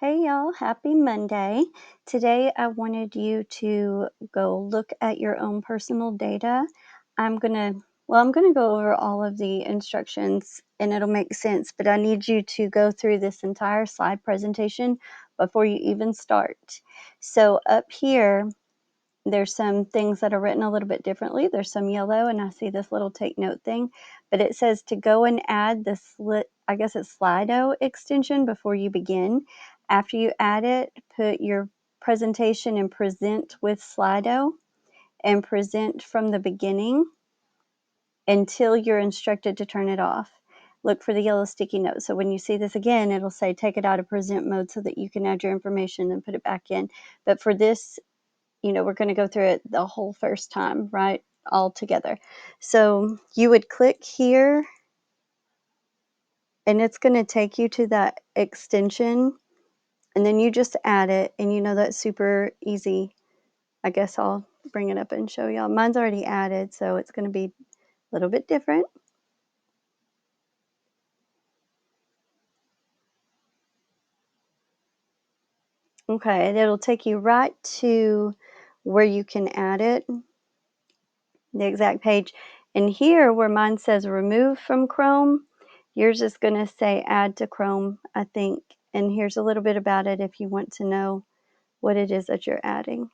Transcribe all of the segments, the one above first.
Hey y'all, happy Monday. Today I wanted you to go look at your own personal data. I'm going to go over all of the instructions and it'll make sense, but I need you to go through this entire slide presentation before you even start. So up here there's some things that are written a little bit differently. There's some yellow, and I see this little take note thing, but it says to go and add the I guess it's Slido extension before you begin. After you add it, put your presentation in present with Slido and present from the beginning until you're instructed to turn it off. Look for the yellow sticky note. So when you see this again, it'll say take it out of present mode so that you can add your information and put it back in. But for this, we're going to go through it the whole first time, right? All together. So you would click here and it's going to take you to that extension and then you just add it, and that's super easy. I guess I'll bring it up and show y'all. Mine's already added, so it's going to be a little bit different. Okay, and it'll take you right to where you can add it, the exact page. And here where mine says remove from Chrome, yours is going to say add to Chrome, I think. And here's a little bit about it if you want to know what it is that you're adding.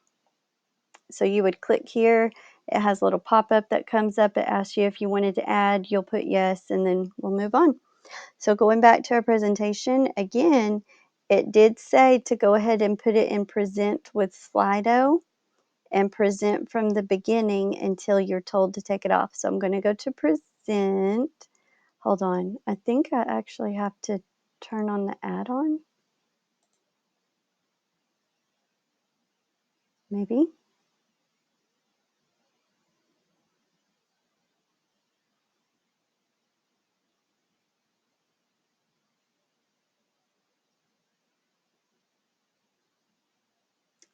So you would click here. It has a little pop-up that comes up. It asks you if you wanted to add. You'll put yes, and then we'll move on. So going back to our presentation, again, it did say to go ahead and put it in present with Slido and present from the beginning until you're told to take it off. So I'm going to go to present. Hold on. I think I actually have to turn on the add-on. Maybe.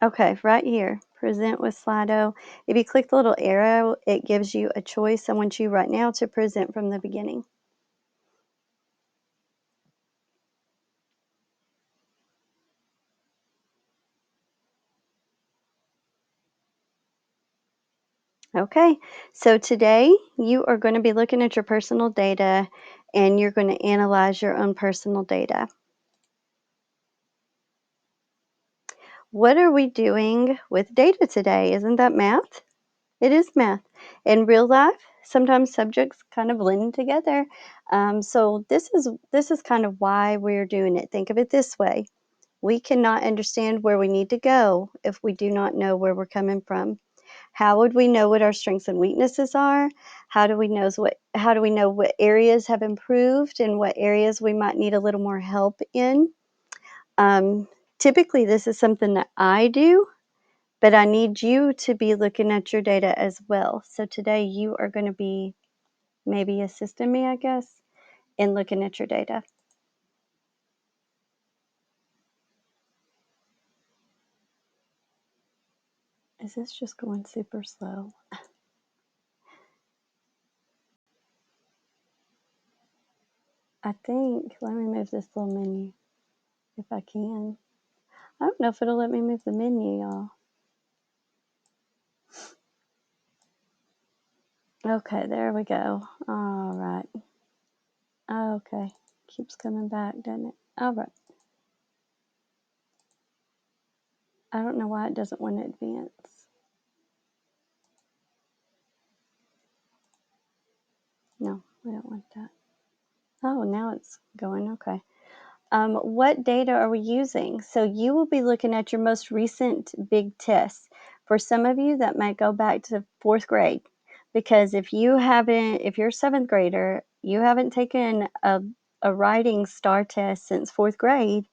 Okay, right here, present with Slido. If you click the little arrow, it gives you a choice. I want you right now to present from the beginning. Okay, so today you are going to be looking at your personal data and you're going to analyze your own personal data. What are we doing with data today? Isn't that math? It is math. In real life, sometimes subjects kind of blend together. So this is kind of why we're doing it. Think of it this way. We cannot understand where we need to go if we do not know where we're coming from. How would we know what our strengths and weaknesses are? How do we know what areas have improved and what areas we might need a little more help in? Typically, this is something that I do, but I need you to be looking at your data as well. So today you are going to be maybe assisting me, I guess, in looking at your data. Is this just going super slow? I think, let me move this little menu if I can. I don't know if it'll let me move the menu, y'all. Okay, there we go. All right. Okay, keeps coming back, doesn't it? All right. I don't know why it doesn't want to advance. No, we don't want that. Oh, now it's going. Okay. What data are we using? So you will be looking at your most recent big tests. For some of you, that might go back to fourth grade, because if you're a seventh grader, you haven't taken a writing STAR test since fourth grade.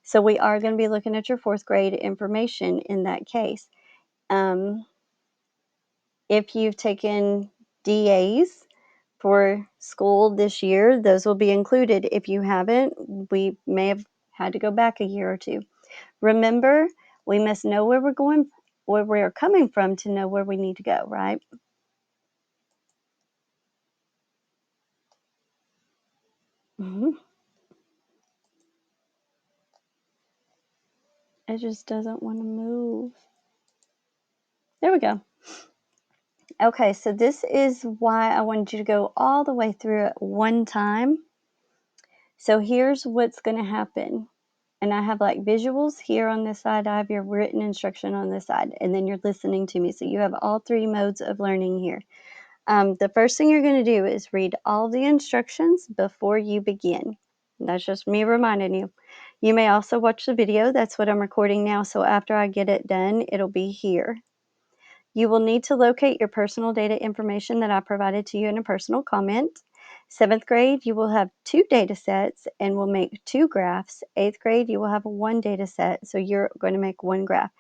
So we are going to be looking at your fourth grade information in that case. If you've taken DAs for school this year, those will be included. If you haven't, we may have had to go back a year or two. Remember, we must know where we're coming from to know where we need to go, right? Mm-hmm. It just doesn't want to move. There we go. Okay, so this is why I wanted you to go all the way through it one time. So here's what's going to happen. And I have like visuals here on this side. I have your written instruction on this side. And then you're listening to me. So you have all three modes of learning here. The first thing you're going to do is read all the instructions before you begin. That's just me reminding you. You may also watch the video. That's what I'm recording now. So after I get it done, it'll be here. You will need to locate your personal data information that I provided to you in a personal comment. 7th grade, you will have 2 data sets and will make 2 graphs. 8th grade, you will have 1 data set, so you're going to make 1 graph.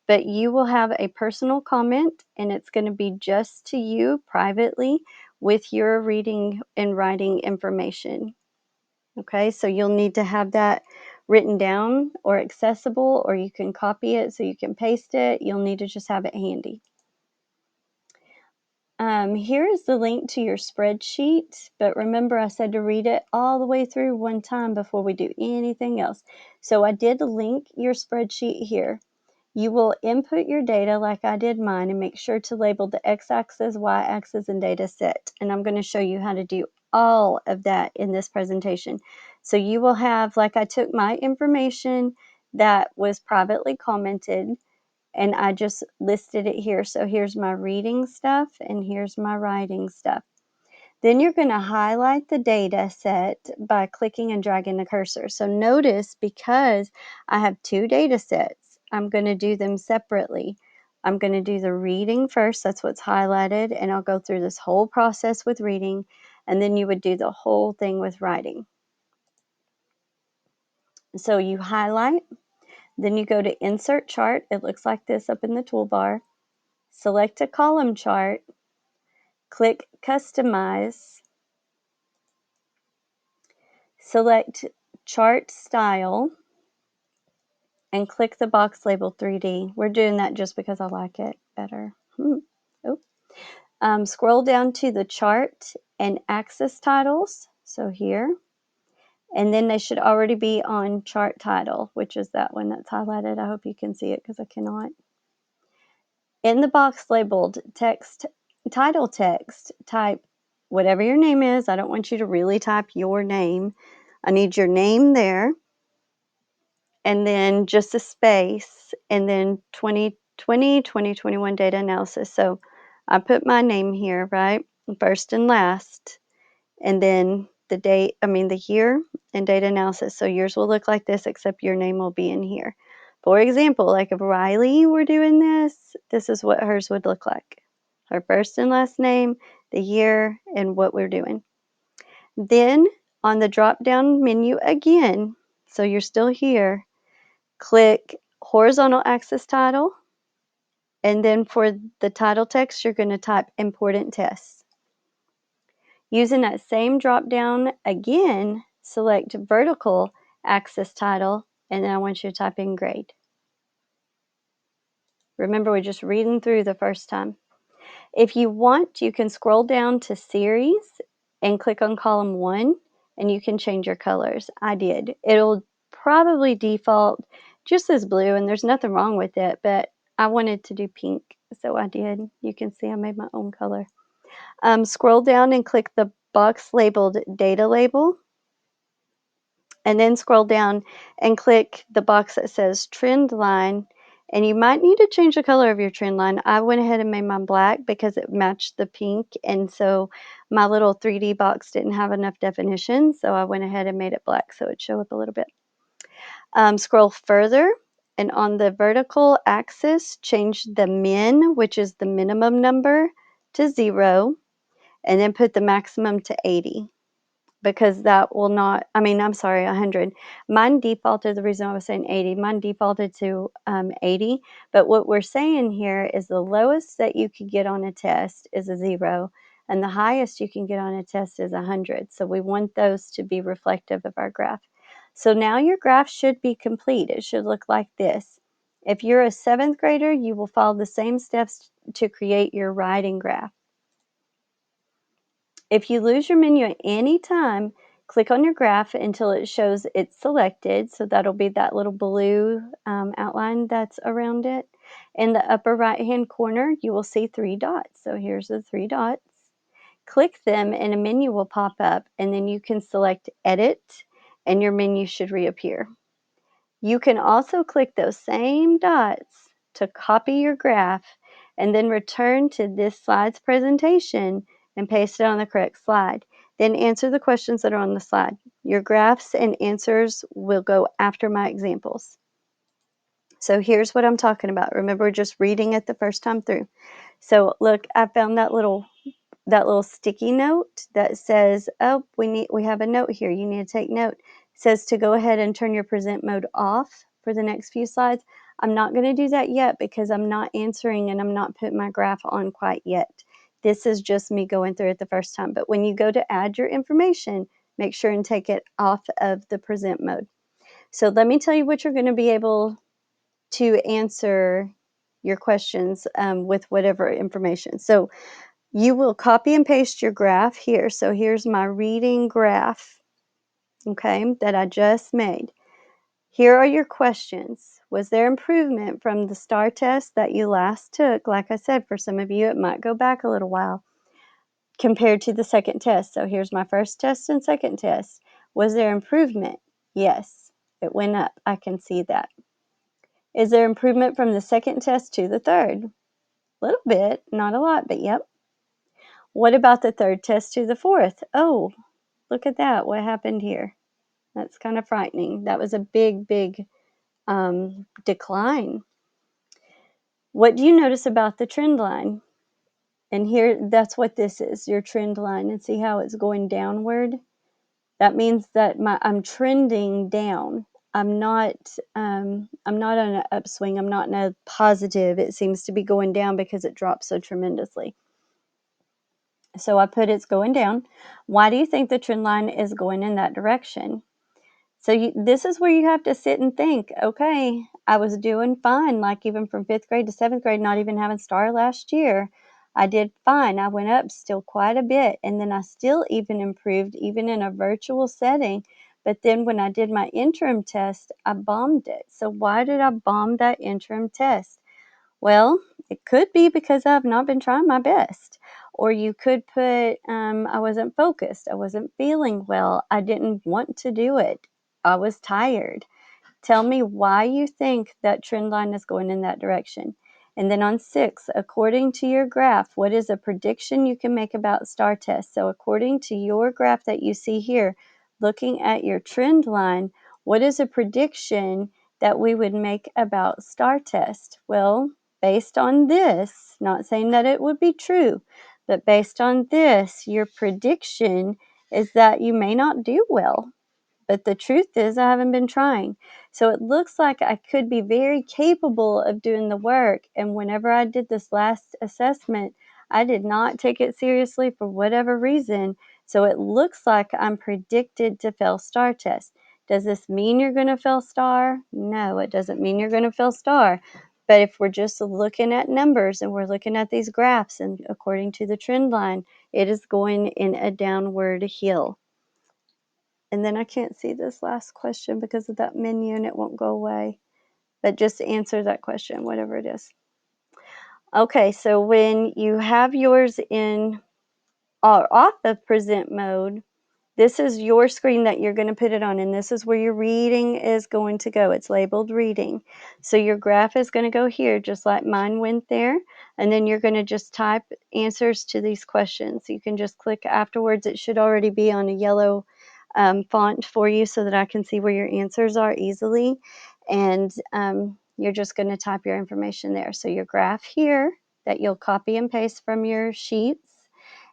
But you will have a personal comment, and it's going to be just to you privately with your reading and writing information. Okay, so you'll need to have that written down or accessible, or you can copy it so you can paste it. You'll need to just have it handy. Here is the link to your spreadsheet, but remember I said to read it all the way through one time before we do anything else. So I did link your spreadsheet here. You will input your data like I did mine and make sure to label the x-axis, y-axis, and data set. And I'm going to show you how to do all of that in this presentation. So you will have, like I took my information that was privately commented, and I just listed it here. So here's my reading stuff and here's my writing stuff. Then you're going to highlight the data set by clicking and dragging the cursor. So notice, because I have 2 data sets, I'm going to do them separately. I'm going to do the reading first. That's what's highlighted. And I'll go through this whole process with reading. And then you would do the whole thing with writing. So you highlight. Then you go to Insert Chart. It looks like this up in the toolbar. Select a column chart, click Customize, select Chart Style, and click the box labeled 3D. We're doing that just because I like it better. Scroll down to the chart and axis titles, so here, and then they should already be on chart title, which is that one that's highlighted. I hope you can see it because I cannot. In the box labeled text, title text, type whatever your name is. I don't want you to really type your name. I need your name there, and then just a space, and then 2020, 2021 data analysis. So I put my name here, right? First and last, and then the date, the year and data analysis. So yours will look like this, except your name will be in here. For example, like if Riley were doing this, this is what hers would look like. Her first and last name, the year, and what we're doing. Then on the drop-down menu again, so you're still here, click horizontal axis title, and then for the title text, you're going to type important tests. Using that same drop-down again, select vertical axis title, and then I want you to type in grade. Remember, we're just reading through the first time. If you want, you can scroll down to series and click on column 1, and you can change your colors. I did. It'll probably default just as blue, and there's nothing wrong with it, but I wanted to do pink, so I did. You can see I made my own color. Scroll down and click the box labeled data label, and then scroll down and click the box that says trend line, and you might need to change the color of your trend line. I went ahead and made mine black because it matched the pink, and so my little 3D box didn't have enough definition, so I went ahead and made it black so it'd show up a little bit. Scroll further, and on the vertical axis, change the min, which is the minimum number, to 0, and then put the maximum to 80. Because that will not, I'm sorry, 100. Mine defaulted, the reason I was saying 80, mine defaulted to 80. But what we're saying here is the lowest that you could get on a test is a 0, and the highest you can get on a test is 100. So we want those to be reflective of our graph. So now your graph should be complete. It should look like this. If you're a 7th grader, you will follow the same steps to create your writing graph. If you lose your menu at any time, Click on your graph until it shows it's selected. So that'll be that little blue outline that's around it. In the upper right-hand corner, you will see 3 dots. So here's the 3 dots. Click them and a menu will pop up, and then you can select Edit, and your menu should reappear. You can also click those same dots to copy your graph and then return to this slide's presentation and paste it on the correct slide. Then answer the questions that are on the slide. Your graphs and answers will go after my examples. So here's what I'm talking about. Remember, just reading it the first time through. So look, I found that little sticky note that says, oh, we have a note here. You need to take note. It says to go ahead and turn your present mode off for the next few slides. I'm not going to do that yet because I'm not answering and I'm not putting my graph on quite yet. This is just me going through it the first time. But when you go to add your information, make sure and take it off of the present mode. So let me tell you what you're going to be able to answer your questions with whatever information. So you will copy and paste your graph here. So here's my reading graph, okay, that I just made. Here are your questions. Was there improvement from the STAR test that you last took? Like I said, for some of you, it might go back a little while compared to the second test. So here's my first test and second test. Was there improvement? Yes, it went up. I can see that. Is there improvement from the second test to the third? A little bit, not a lot, but yep. What about the third test to the fourth? Oh, look at that. What happened here? That's kind of frightening. That was a big, big decline. What do you notice about the trend line? And here, that's what this is, your trend line. And see how it's going downward? That means that I'm trending down. I'm not on an upswing. I'm not in a positive. It seems to be going down because it dropped so tremendously. So I put it's going down. Why do you think the trend line is going in that direction? So this is where you have to sit and think, okay, I was doing fine, like even from 5th grade to 7th grade, not even having STAR last year. I did fine. I went up still quite a bit. And then I still even improved, even in a virtual setting. But then when I did my interim test, I bombed it. So why did I bomb that interim test? Well, it could be because I've not been trying my best. Or you could put, I wasn't focused. I wasn't feeling well. I didn't want to do it. I was tired. Tell me why you think that trend line is going in that direction. And then on 6, according to your graph, what is a prediction you can make about STAR tests? So according to your graph that you see here, looking at your trend line, what is a prediction that we would make about STAR test? Well, based on this, not saying that it would be true, but based on this, your prediction is that you may not do well. But the truth is, I haven't been trying. So it looks like I could be very capable of doing the work. And whenever I did this last assessment, I did not take it seriously for whatever reason. So it looks like I'm predicted to fail STAR test. Does this mean you're going to fail STAR? No, it doesn't mean you're going to fail STAR. But if we're just looking at numbers and we're looking at these graphs and according to the trend line, it is going in a downward hill. And then I can't see this last question because of that menu and it won't go away. But just answer that question, whatever it is. Okay, so when you have yours in or off of present mode, this is your screen that you're going to put it on, and this is where your reading is going to go. It's labeled reading. So your graph is going to go here, just like mine went there, and then you're going to just type answers to these questions. You can just click afterwards. It should already be on a yellow font for you so that I can see where your answers are easily, and you're just going to type your information there. So your graph here that you'll copy and paste from your sheets,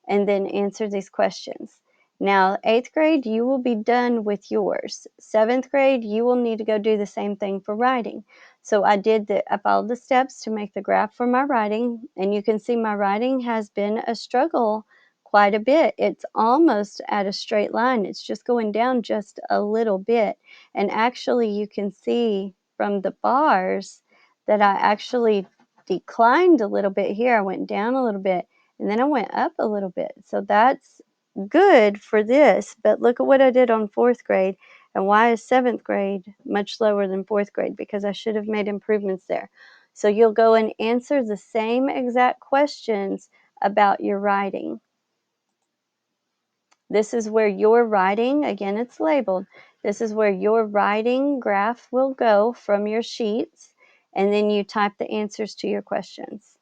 and then answer these questions. Now, 8th grade, you will be done with yours. 7th grade, you will need to go do the same thing for writing. So I followed the steps to make the graph for my writing, and you can see my writing has been a struggle quite a bit. It's almost at a straight line. It's just going down just a little bit. And actually, you can see from the bars that I actually declined a little bit here. I went down a little bit. And then I went up a little bit. So that's good for this, but look at what I did on 4th grade, and why is 7th grade much lower than 4th grade? Because I should have made improvements there. So you'll go and answer the same exact questions about your writing. This is where your writing, again, it's labeled, this is where your writing graph will go from your sheets, and then you type the answers to your questions.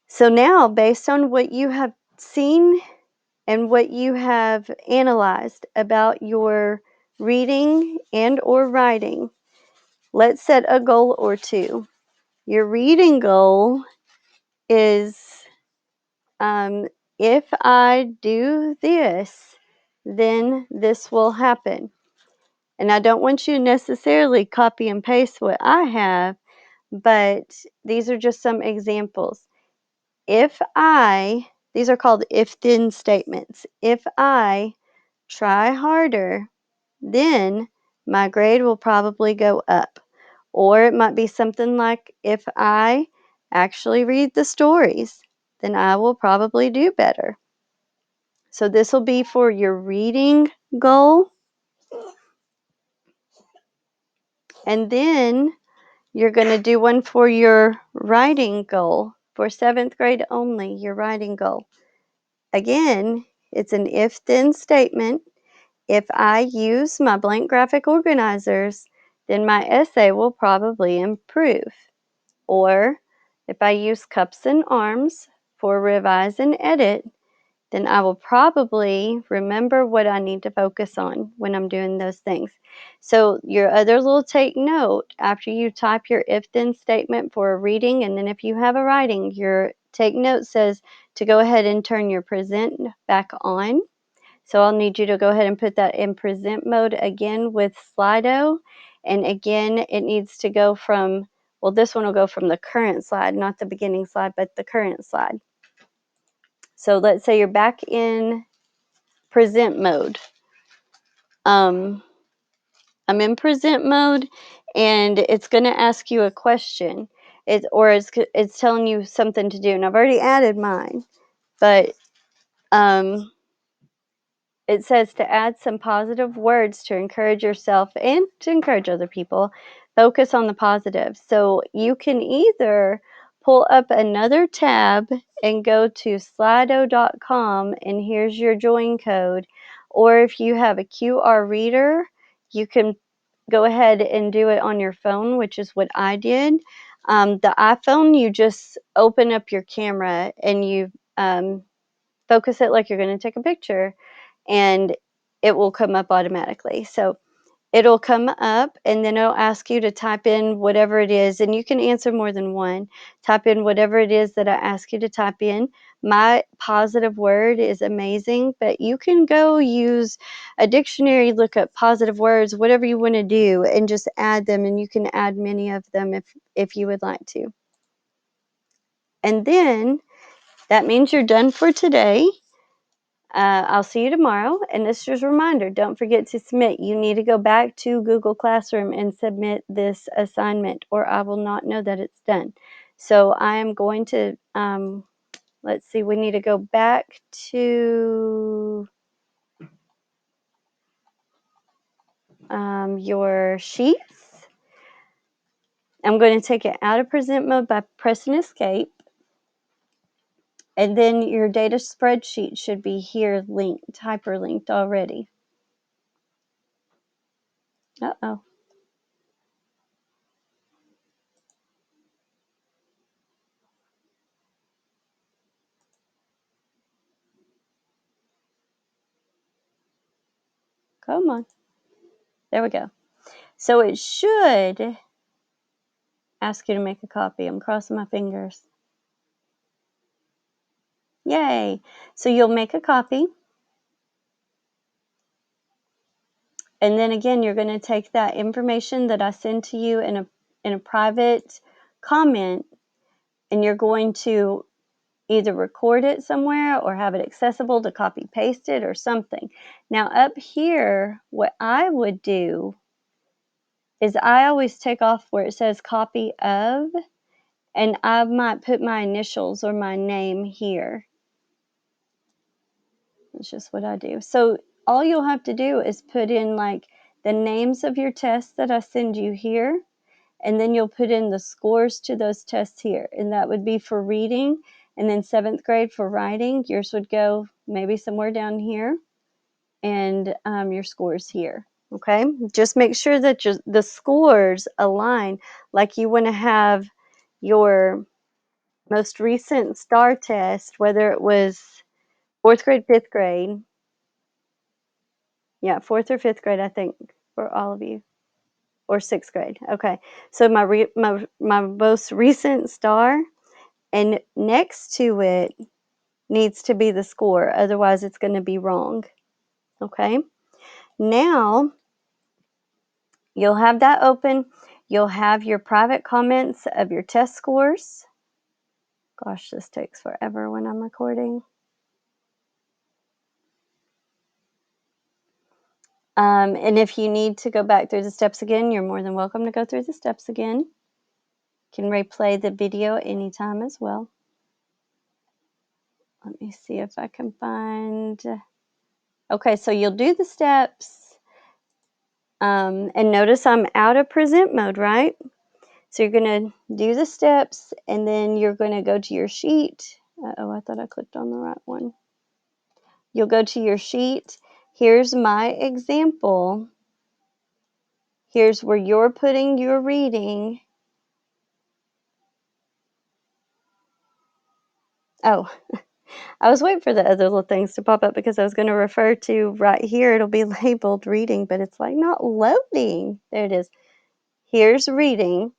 So now, based on what you have seen and what you have analyzed about your reading and or writing, let's set a goal or two. Your reading goal is, if I do this, then this will happen. And I don't want you to necessarily copy and paste what I have, but these are just some examples. These are called if-then statements. If I try harder, then my grade will probably go up. Or it might be something like, if I actually read the stories, then I will probably do better. So this will be for your reading goal. And then you're going to do one for your writing goal, for 7th grade only, your writing goal. Again, it's an if-then statement. If I use my blank graphic organizers, then my essay will probably improve. Or if I use cups and arms for revise and edit, then I will probably remember what I need to focus on when I'm doing those things. So your other little take note, after you type your if-then statement for a reading, and then if you have a writing, your take note says to go ahead and turn your present back on. So I'll need you to go ahead and put that in present mode again with Slido. And again, it needs to go from, well, this one will go from the current slide, not the beginning slide, but the current slide. So let's say you're back in present mode. I'm in present mode, and it's going to ask you a question. It's telling you something to do. And I've already added mine, but it says to add some positive words to encourage yourself and to encourage other people. Focus on the positive. So you can either pull up another tab and go to slido.com, and here's your join code. Or if you have a QR reader, you can go ahead and do it on your phone, which is what I did. The iPhone, you just open up your camera and you focus it like you're going to take a picture, and it will come up automatically. So it'll come up, and then it'll ask you to type in whatever it is, and you can answer more than one. Type in whatever it is that I ask you to type in. My positive word is amazing, but you can go use a dictionary, look up positive words, whatever you want to do, and just add them, and you can add many of them if you would like to. And then that means you're done for today. I'll see you tomorrow. And this is a reminder, don't forget to submit. You need to go back to Google Classroom and submit this assignment, or I will not know that it's done. So I am going to, let's see, we need to go back to your sheets. I'm going to take it out of present mode by pressing escape. And then your data spreadsheet should be here linked, hyperlinked already. Uh-oh. Come on. There we go. So it should ask you to make a copy. I'm crossing my fingers. Yay. So you'll make a copy. And then again, you're going to take that information that I send to you in a private comment, and you're going to either record it somewhere or have it accessible to copy paste it or something. Now up here, what I would do is I always take off where it says copy of, and I might put my initials or my name here. That's just what I do. So all you'll have to do is put in like the names of your tests that I send you here, and then you'll put in the scores to those tests here. And that would be for reading, and then 7th grade for writing. Yours would go maybe somewhere down here, and your scores here. Okay, just make sure that the scores align. Like you want to have your most recent STAR test, whether it was 4th grade, 5th grade. Yeah, 4th or 5th grade, I think, for all of you, or 6th grade. Okay, so my most recent STAR, and next to it needs to be the score. Otherwise, it's going to be wrong. Okay, now you'll have that open. You'll have your private comments of your test scores. Gosh, this takes forever when I'm recording. And if you need to go back through the steps again, you're more than welcome to go through the steps again. You can replay the video anytime as well. Let me see if I can find. Okay, so you'll do the steps. And notice I'm out of present mode, right? So you're going to do the steps, and then you're going to go to your sheet. Uh-oh, I thought I clicked on the right one. You'll go to your sheet. Here's my example. Here's where you're putting your reading. Oh, I was waiting for the other little things to pop up because I was going to refer to right here. It'll be labeled reading, but it's like not loading. There it is. Here's reading,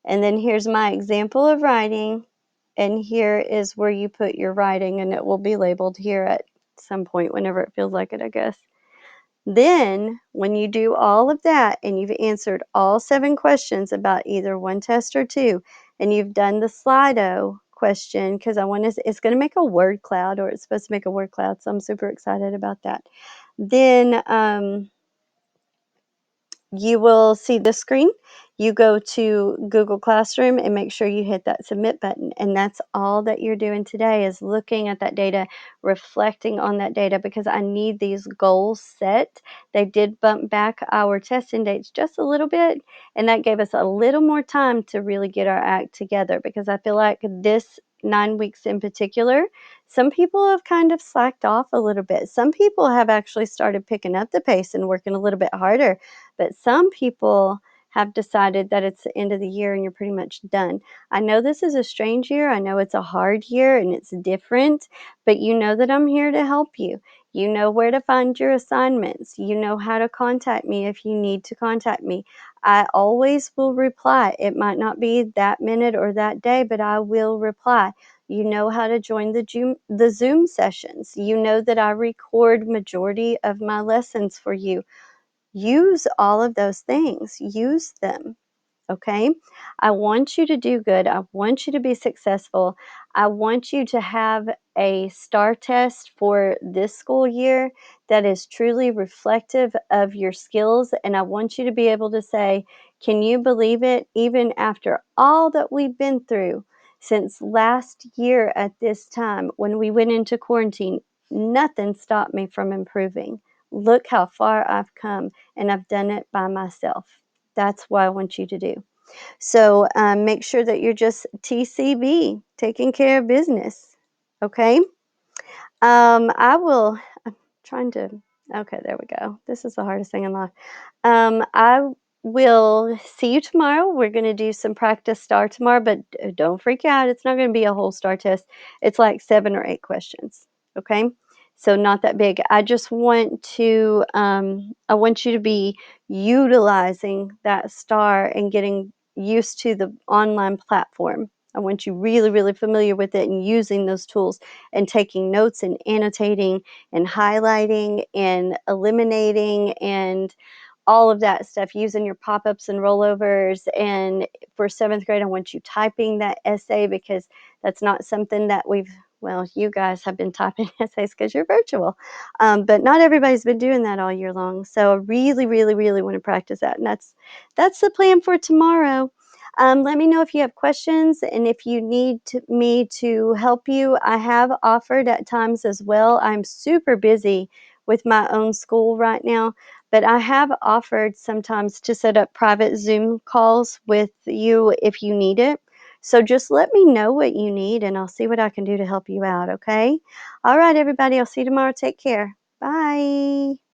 and then here's my example of writing, and here is where you put your writing, and it will be labeled here at some point whenever it feels like it, I guess. Then, when you do all of that and you've answered all 7 questions about either one test or 2, and you've done the Slido question, because it's going to make a word cloud, or it's supposed to make a word cloud, so I'm super excited about that. Then you will see the screen. You go to Google Classroom and make sure you hit that submit button. And that's all that you're doing today, is looking at that data, reflecting on that data, because I need these goals set. They did bump back our testing dates just a little bit, and that gave us a little more time to really get our act together, because I feel like this 9 weeks in particular, some people have kind of slacked off a little bit. Some people have actually started picking up the pace and working a little bit harder. But some people have decided that it's the end of the year and you're pretty much done. I know this is a strange year. I know it's a hard year and it's different, but you know that I'm here to help you. You know where to find your assignments. You know how to contact me if you need to contact me. I always will reply. It might not be that minute or that day, but I will reply. You know how to join the Zoom sessions. You know that I record majority of my lessons for you. Use all of those things. Use them. Okay? I want you to do good. I want you to be successful. I want you to have a STAR test for this school year that is truly reflective of your skills. And I want you to be able to say, can you believe it? Even after all that we've been through since last year at this time, when we went into quarantine, nothing stopped me from improving. Look how far I've come, and I've done it by myself. That's what I want you to do. So make sure that you're just TCB, taking care of business. Okay. I will, I'm trying to, okay, there we go. This is the hardest thing in life. I will see you tomorrow. We're going to do some practice STAR tomorrow, but don't freak out. It's not going to be a whole STAR test. It's like 7 or 8 questions. Okay. So not that big. I just want to, I want you to be utilizing that STAR and getting used to the online platform. I want you really, really familiar with it and using those tools and taking notes and annotating and highlighting and eliminating and all of that stuff, using your pop-ups and rollovers. And for 7th grade, I want you typing that essay, because that's not something that well, you guys have been typing essays because you're virtual, but not everybody's been doing that all year long. So I really, really, really want to practice that, and that's the plan for tomorrow. Let me know if you have questions and if you need me to help you. I have offered at times as well. I'm super busy with my own school right now, but I have offered sometimes to set up private Zoom calls with you if you need it. So just let me know what you need and I'll see what I can do to help you out, okay? All right, everybody, I'll see you tomorrow. Take care. Bye.